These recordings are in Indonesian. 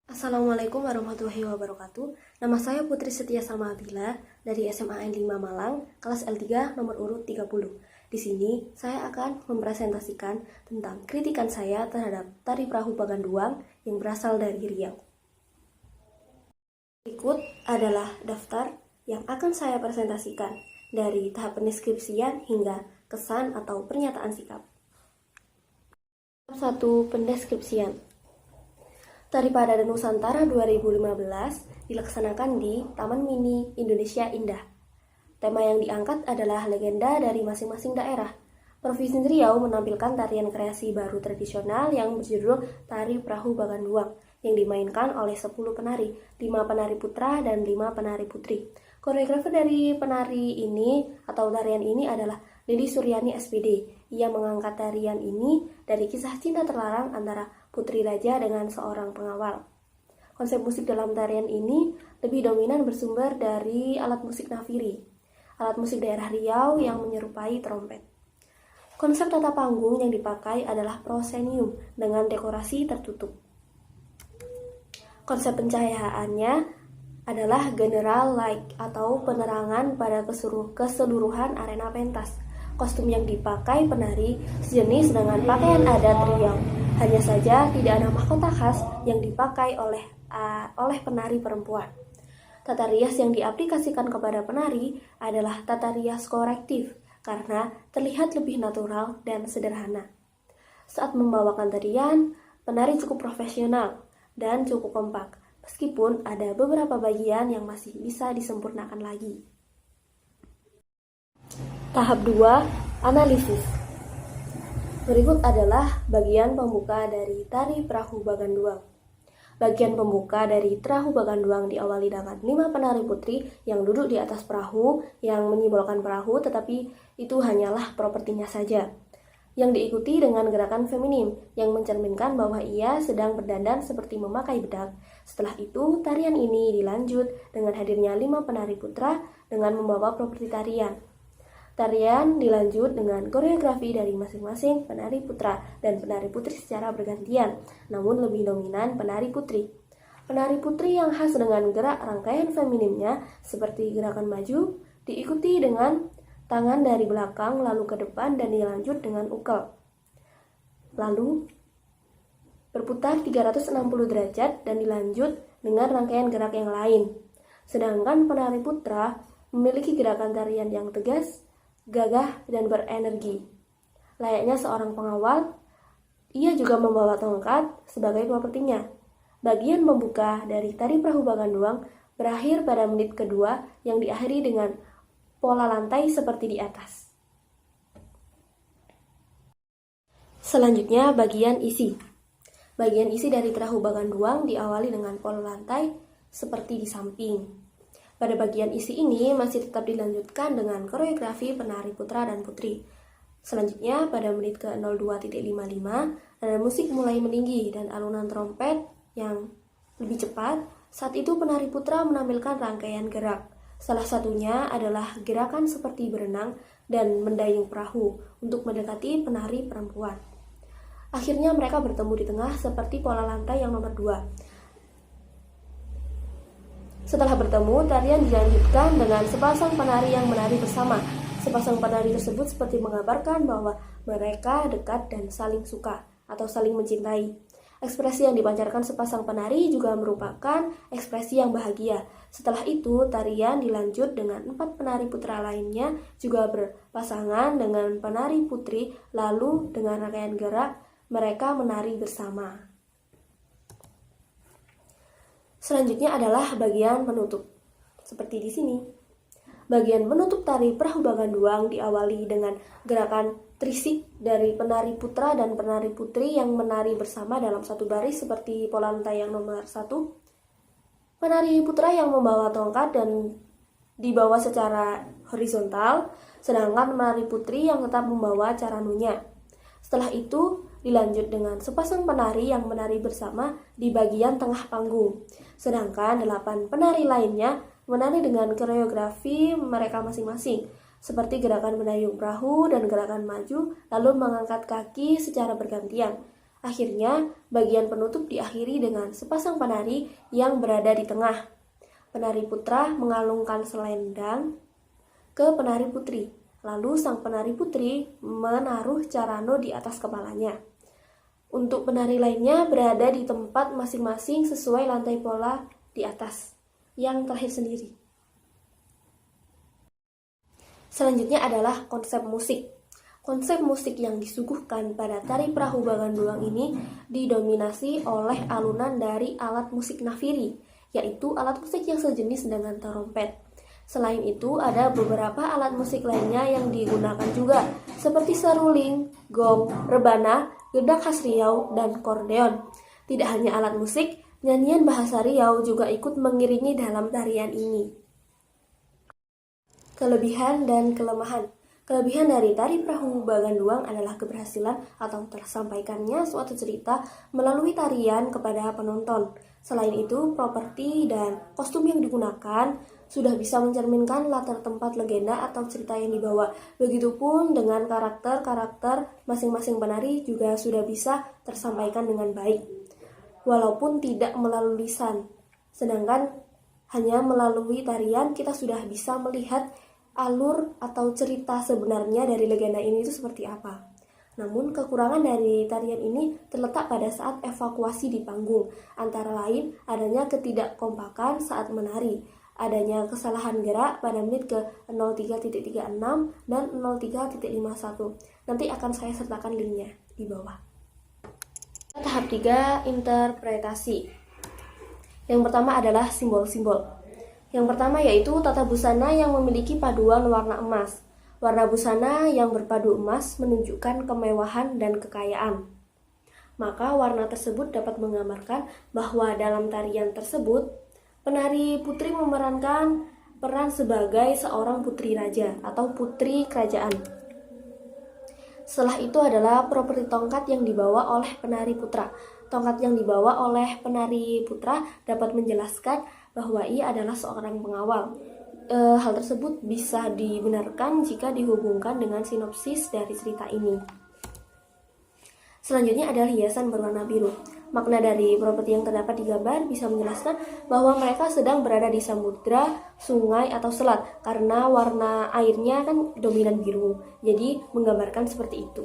Assalamualaikum warahmatullahi wabarakatuh. Nama saya Putri Setia Salmabila dari SMA N5 Malang, kelas L3 nomor urut 30. Di sini saya akan mempresentasikan tentang kritikan saya terhadap Tari Perahu Baganduang yang berasal dari Riau. Berikut adalah daftar yang akan saya presentasikan dari tahap pendeskripsian hingga kesan atau pernyataan sikap. Tahap 1. Pendeskripsian. Tari Parada Nusantara 2015 dilaksanakan di Taman Mini Indonesia Indah. Tema yang diangkat adalah legenda dari masing-masing daerah. Provinsi Riau menampilkan tarian kreasi baru tradisional yang berjudul Tari Perahu Baganduang yang dimainkan oleh 10 penari, 5 penari putra dan 5 penari putri. Koreografer dari penari ini atau tarian ini adalah Lili Suryani SPD. Ia mengangkat tarian ini dari kisah cinta terlarang antara Putri Raja dengan seorang pengawal. Konsep musik dalam tarian ini lebih dominan bersumber dari alat musik nafiri, alat musik daerah Riau yang menyerupai trompet. Konsep tata panggung yang dipakai adalah proscenium dengan dekorasi tertutup. Konsep pencahayaannya adalah general light atau penerangan pada keseluruhan arena pentas. Kostum yang dipakai penari sejenis dengan pakaian adat Riau. Hanya saja tidak ada mahkota khas yang dipakai oleh penari perempuan. Tata rias yang diaplikasikan kepada penari adalah tata rias korektif karena terlihat lebih natural dan sederhana. Saat membawakan tarian, penari cukup profesional dan cukup kompak, meskipun ada beberapa bagian yang masih bisa disempurnakan lagi. Tahap 2. Analisis. Berikut adalah bagian pembuka dari Tari Perahu Baganduang. Bagian pembuka dari Perahu Baganduang diawali dengan 5 penari putri yang duduk di atas perahu yang menyimbolkan perahu, tetapi itu hanyalah propertinya saja. Yang diikuti dengan gerakan feminim yang mencerminkan bahwa ia sedang berdandan seperti memakai bedak. Setelah itu, tarian ini dilanjut dengan hadirnya 5 penari putra dengan membawa properti tarian. Tarian dilanjut dengan koreografi dari masing-masing penari putra dan penari putri secara bergantian, namun lebih dominan penari putri. Penari putri yang khas dengan gerak rangkaian feminimnya seperti gerakan maju, diikuti dengan tangan dari belakang lalu ke depan dan dilanjut dengan ukel. Lalu berputar 360 derajat dan dilanjut dengan rangkaian gerak yang lain. Sedangkan penari putra memiliki gerakan tarian yang tegas, gagah, dan berenergi. Layaknya seorang pengawal, ia juga membawa tongkat sebagai propertinya. Bagian pembuka dari Tari Perahu Baganduang berakhir pada menit kedua yang diakhiri dengan pola lantai seperti di atas. Selanjutnya bagian isi. Bagian isi dari Perahu Baganduang diawali dengan pola lantai seperti di samping. Pada bagian isi ini masih tetap dilanjutkan dengan koreografi penari putra dan putri. Selanjutnya pada menit ke-02.55, nada musik mulai meninggi dan alunan trompet yang lebih cepat. Saat itu penari putra menampilkan rangkaian gerak. Salah satunya adalah gerakan seperti berenang dan mendayung perahu untuk mendekati penari perempuan. Akhirnya mereka bertemu di tengah seperti pola lantai yang nomor 2. Setelah bertemu, tarian dilanjutkan dengan sepasang penari yang menari bersama. Sepasang penari tersebut seperti mengabarkan bahwa mereka dekat dan saling suka atau saling mencintai. Ekspresi yang dipancarkan sepasang penari juga merupakan ekspresi yang bahagia. Setelah itu, tarian dilanjut dengan 4 penari putra lainnya juga berpasangan dengan penari putri, lalu dengan rangkaian gerak mereka menari bersama. Selanjutnya adalah bagian penutup. Seperti di sini. Bagian menutup Tari Perahu Baganduang diawali dengan gerakan trisik dari penari putra dan penari putri yang menari bersama dalam satu baris seperti pola lantai yang nomor 1. Penari putra yang membawa tongkat dan dibawa secara horizontal, sedangkan penari putri yang tetap membawa caranunya. Setelah itu dilanjut dengan sepasang penari yang menari bersama di bagian tengah panggung. Sedangkan 8 penari lainnya menari dengan koreografi mereka masing-masing, seperti gerakan mendayung perahu dan gerakan maju, lalu mengangkat kaki secara bergantian. Akhirnya, bagian penutup diakhiri dengan sepasang penari yang berada di tengah. Penari putra mengalungkan selendang ke penari putri. Lalu sang penari putri menaruh carano di atas kepalanya. Untuk penari lainnya berada di tempat masing-masing sesuai lantai pola di atas yang terakhir sendiri. Selanjutnya adalah konsep musik. Konsep musik yang disuguhkan pada tari perahu Baganduang ini didominasi oleh alunan dari alat musik nafiri, yaitu alat musik yang sejenis dengan trompet. Selain itu, ada beberapa alat musik lainnya yang digunakan juga, seperti seruling, gong, rebana, gendang khas Riau, dan kordeon. Tidak hanya alat musik, nyanyian bahasa Riau juga ikut mengiringi dalam tarian ini. Kelebihan dan kelemahan. Kelebihan dari tari perahu Baganduang adalah keberhasilan atau tersampaikannya suatu cerita melalui tarian kepada penonton. Selain itu, properti dan kostum yang digunakan sudah bisa mencerminkan latar tempat legenda atau cerita yang dibawa. Begitupun dengan karakter-karakter masing-masing penari juga sudah bisa tersampaikan dengan baik, walaupun tidak melalui lisan. Sedangkan hanya melalui tarian kita sudah bisa melihat alur atau cerita sebenarnya dari legenda ini itu seperti apa. Namun kekurangan dari tarian ini terletak pada saat evakuasi di panggung, antara lain adanya ketidakkompakan saat menari, adanya kesalahan gerak pada menit ke 03.36 dan 03.51. Nanti akan saya sertakan linknya di bawah. Tahap 3, interpretasi. Yang pertama adalah simbol-simbol. Yang pertama yaitu tata busana yang memiliki paduan warna emas. Warna busana yang berpadu emas menunjukkan kemewahan dan kekayaan. Maka warna tersebut dapat menggambarkan bahwa dalam tarian tersebut, penari putri memerankan peran sebagai seorang putri raja atau putri kerajaan. Setelah itu adalah properti tongkat yang dibawa oleh penari putra. Tongkat yang dibawa oleh penari putra dapat menjelaskan bahwa ia adalah seorang pengawal. Hal tersebut bisa dibenarkan jika dihubungkan dengan sinopsis dari cerita ini. Selanjutnya adalah hiasan berwarna biru. Makna dari properti yang terdapat di gambar bisa menjelaskan bahwa mereka sedang berada di samudra, sungai, atau selat karena warna airnya kan dominan biru. Jadi menggambarkan seperti itu.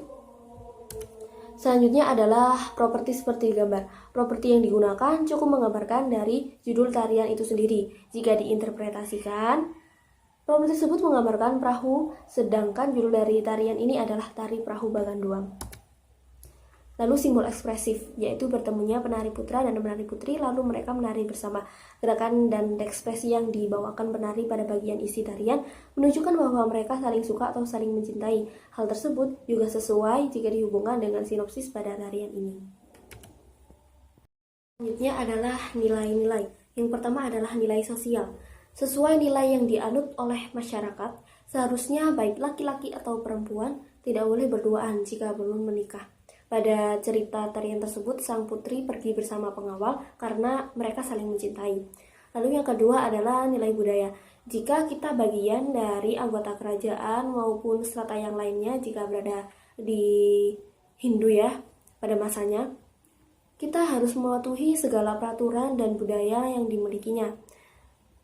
Selanjutnya adalah properti seperti gambar. Properti yang digunakan cukup menggambarkan dari judul tarian itu sendiri. Jika diinterpretasikan, properti tersebut menggambarkan perahu, sedangkan judul dari tarian ini adalah tari perahu Baganduang. Lalu simbol ekspresif, yaitu bertemunya penari putra dan penari putri, lalu mereka menari bersama. Gerakan dan ekspresi yang dibawakan penari pada bagian isi tarian menunjukkan bahwa mereka saling suka atau saling mencintai. Hal tersebut juga sesuai jika dihubungkan dengan sinopsis pada tarian ini. Selanjutnya adalah nilai-nilai. Yang pertama adalah nilai sosial. Sesuai nilai yang dianut oleh masyarakat, seharusnya baik laki-laki atau perempuan tidak boleh berduaan jika belum menikah. Pada cerita tarian tersebut, sang putri pergi bersama pengawal karena mereka saling mencintai. Lalu yang kedua adalah nilai budaya. Jika kita bagian dari anggota kerajaan maupun strata yang lainnya, jika berada di Hindu ya, pada masanya, kita harus mematuhi segala peraturan dan budaya yang dimilikinya.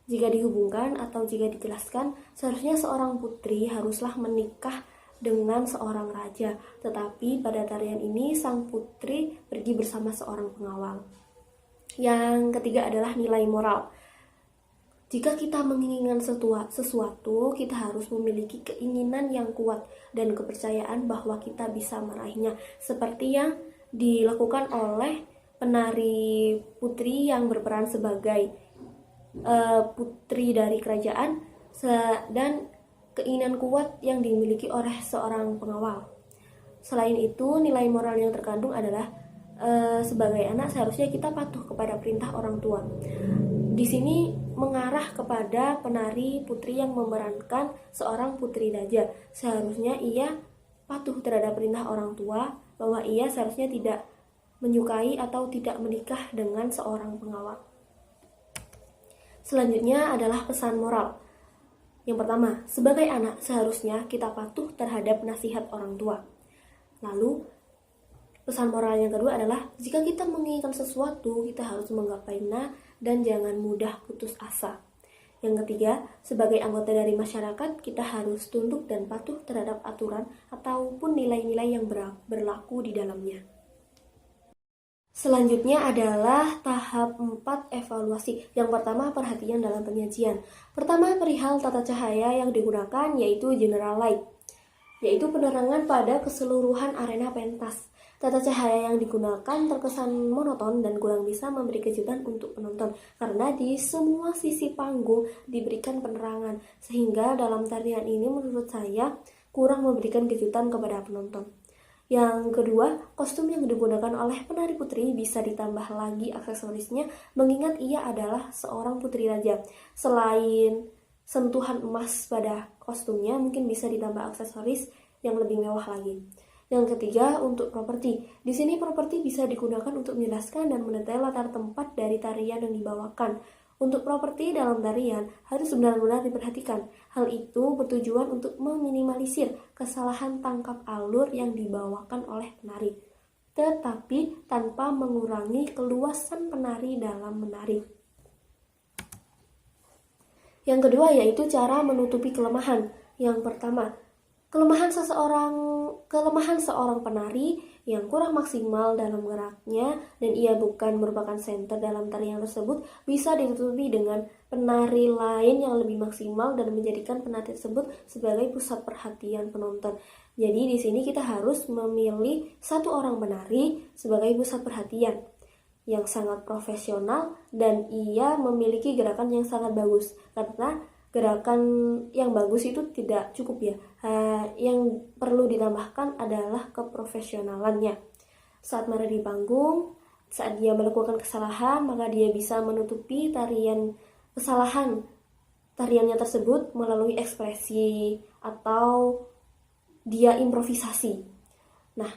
Jika dihubungkan atau jika dijelaskan, seharusnya seorang putri haruslah menikah dengan seorang raja, tetapi pada tarian ini sang putri pergi bersama seorang pengawal. Yang ketiga adalah nilai moral. Jika kita menginginkan sesuatu, kita harus memiliki keinginan yang kuat dan kepercayaan bahwa kita bisa meraihnya, seperti yang dilakukan oleh penari putri yang berperan sebagai putri dari kerajaan dan keinginan kuat yang dimiliki oleh seorang pengawal. Selain itu, nilai moral yang terkandung adalah sebagai anak seharusnya kita patuh kepada perintah orang tua. Di sini mengarah kepada penari putri yang memerankan seorang putri raja. Seharusnya ia patuh terhadap perintah orang tua bahwa ia seharusnya tidak menyukai atau tidak menikah dengan seorang pengawal. Selanjutnya adalah pesan moral. Yang pertama, sebagai anak seharusnya kita patuh terhadap nasihat orang tua. Lalu, Pesan moral yang kedua adalah, jika kita menginginkan sesuatu, kita harus menggapainya dan jangan mudah putus asa. Yang ketiga, sebagai anggota dari masyarakat, kita harus tunduk dan patuh terhadap aturan ataupun nilai-nilai yang berlaku di dalamnya. Selanjutnya adalah tahap 4 evaluasi. Yang pertama, perhatian dalam penyajian. Pertama, perihal tata cahaya yang digunakan yaitu general light, yaitu penerangan pada keseluruhan arena pentas. Tata cahaya yang digunakan terkesan monoton dan kurang bisa memberi kejutan untuk penonton karena di semua sisi panggung diberikan penerangan, sehingga dalam tarian ini menurut saya kurang memberikan kejutan kepada penonton. Yang kedua, kostum yang digunakan oleh penari putri bisa ditambah lagi aksesorisnya mengingat ia adalah seorang putri raja. Selain sentuhan emas pada kostumnya, mungkin bisa ditambah aksesoris yang lebih mewah lagi. Yang ketiga, untuk properti. Di sini properti bisa digunakan untuk menjelaskan dan mendetail latar tempat dari tarian yang dibawakan. Untuk properti dalam tarian harus benar-benar diperhatikan. Hal itu bertujuan untuk meminimalisir kesalahan tangkap alur yang dibawakan oleh penari, tetapi tanpa mengurangi keluasan penari dalam menari. Yang kedua yaitu cara menutupi kelemahan. Yang pertama, kelemahan seorang penari yang kurang maksimal dalam geraknya dan ia bukan merupakan senter dalam tarian tersebut bisa ditutupi dengan penari lain yang lebih maksimal dan menjadikan penari tersebut sebagai pusat perhatian penonton. Jadi di sini kita harus memilih satu orang penari sebagai pusat perhatian yang sangat profesional dan ia memiliki gerakan yang sangat bagus, karena gerakan yang bagus itu tidak cukup ya. Yang perlu ditambahkan adalah keprofesionalannya. Saat menari di panggung, saat dia melakukan kesalahan, maka dia bisa menutupi kesalahan tariannya tersebut melalui ekspresi atau dia improvisasi. Nah,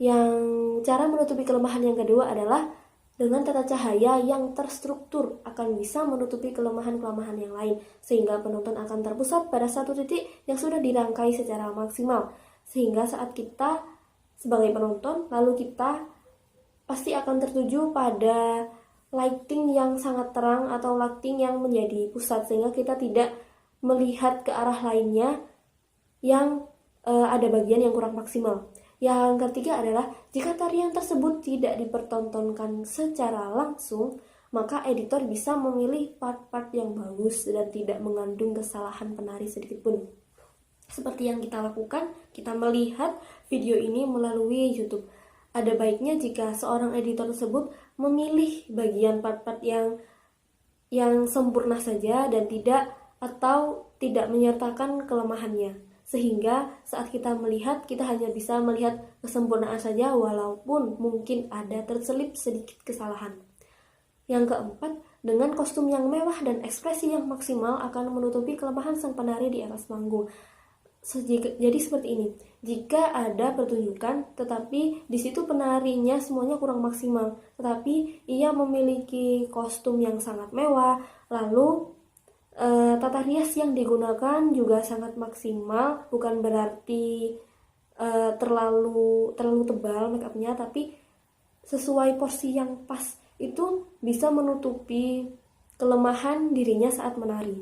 yang cara menutupi kelemahan yang kedua adalah dengan tata cahaya yang terstruktur akan bisa menutupi kelemahan-kelemahan yang lain, sehingga penonton akan terpusat pada satu titik yang sudah dirangkai secara maksimal. Sehingga saat kita sebagai penonton, lalu kita pasti akan tertuju pada lighting yang sangat terang atau lighting yang menjadi pusat, sehingga kita tidak melihat ke arah lainnya yang ada bagian yang kurang maksimal. Yang ketiga adalah jika tarian tersebut tidak dipertontonkan secara langsung, maka editor bisa memilih part-part yang bagus dan tidak mengandung kesalahan penari sedikitpun. Seperti yang kita lakukan, kita melihat video ini melalui YouTube. Ada baiknya jika seorang editor tersebut memilih bagian part-part yang sempurna saja dan tidak menyertakan kelemahannya. Sehingga saat kita melihat, kita hanya bisa melihat kesempurnaan saja walaupun mungkin ada terselip sedikit kesalahan. Yang keempat, dengan kostum yang mewah dan ekspresi yang maksimal akan menutupi kelemahan sang penari di atas panggung. Jadi seperti ini, jika ada pertunjukan tetapi di situ penarinya semuanya kurang maksimal, tetapi ia memiliki kostum yang sangat mewah, lalu tata rias yang digunakan juga sangat maksimal, bukan berarti terlalu tebal make upnya, tapi sesuai porsi yang pas, itu bisa menutupi kelemahan dirinya saat menari.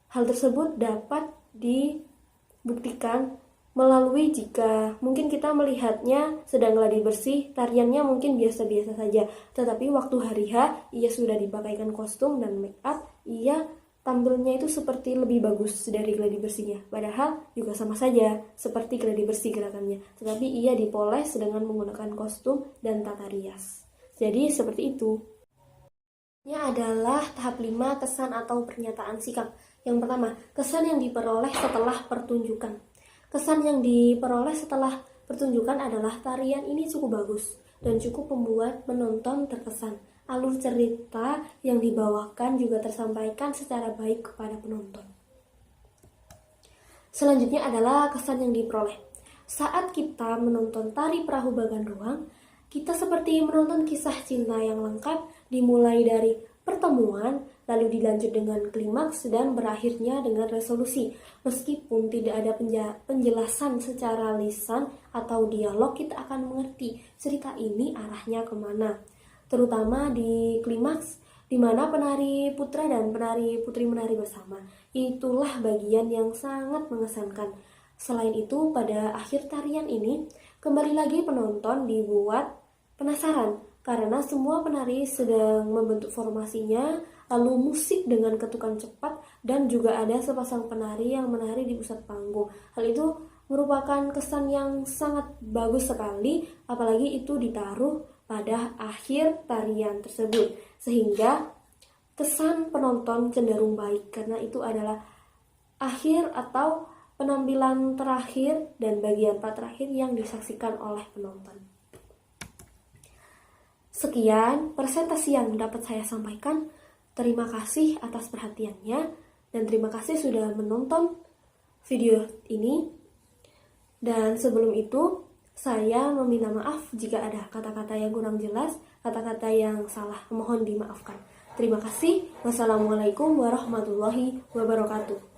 Hal tersebut dapat dibuktikan melalui jika mungkin kita melihatnya sedang gladi bersih, tariannya mungkin biasa-biasa saja, tetapi waktu hari H ia sudah dipakaikan kostum dan make up, ia tampilnya itu seperti lebih bagus dari gladi bersihnya, padahal juga sama saja seperti gladi bersih gerakannya, tetapi ia dipoles dengan menggunakan kostum dan tata rias. Jadi seperti itu. Ini adalah tahap 5, kesan atau pernyataan sikap. Yang pertama, kesan yang diperoleh setelah pertunjukan. Kesan yang diperoleh setelah pertunjukan adalah tarian ini cukup bagus dan cukup membuat penonton terkesan. Alur cerita yang dibawakan juga tersampaikan secara baik kepada penonton. Selanjutnya adalah kesan yang diperoleh. Saat kita menonton Tari Perahu Bagan Ruang, kita seperti menonton kisah cinta yang lengkap, dimulai dari pertemuan, lalu dilanjut dengan klimaks dan berakhirnya dengan resolusi. Meskipun tidak ada penjelasan secara lisan atau dialog, kita akan mengerti cerita ini arahnya kemana. Terutama di klimaks, di mana penari putra dan penari putri menari bersama. Itulah bagian yang sangat mengesankan. Selain itu, pada akhir tarian ini, kembali lagi penonton dibuat penasaran karena semua penari sedang membentuk formasinya, lalu musik dengan ketukan cepat, dan juga ada sepasang penari yang menari di pusat panggung. Hal itu merupakan kesan yang sangat bagus sekali, apalagi itu ditaruh pada akhir tarian tersebut, sehingga kesan penonton cenderung baik karena itu adalah akhir atau penampilan terakhir dan bagian part terakhir yang disaksikan oleh penonton. Sekian presentasi yang dapat saya sampaikan. Terima kasih atas perhatiannya dan terima kasih sudah menonton video ini. Dan sebelum itu, saya meminta maaf jika ada kata-kata yang kurang jelas, kata-kata yang salah, mohon dimaafkan. Terima kasih. Wassalamualaikum warahmatullahi wabarakatuh.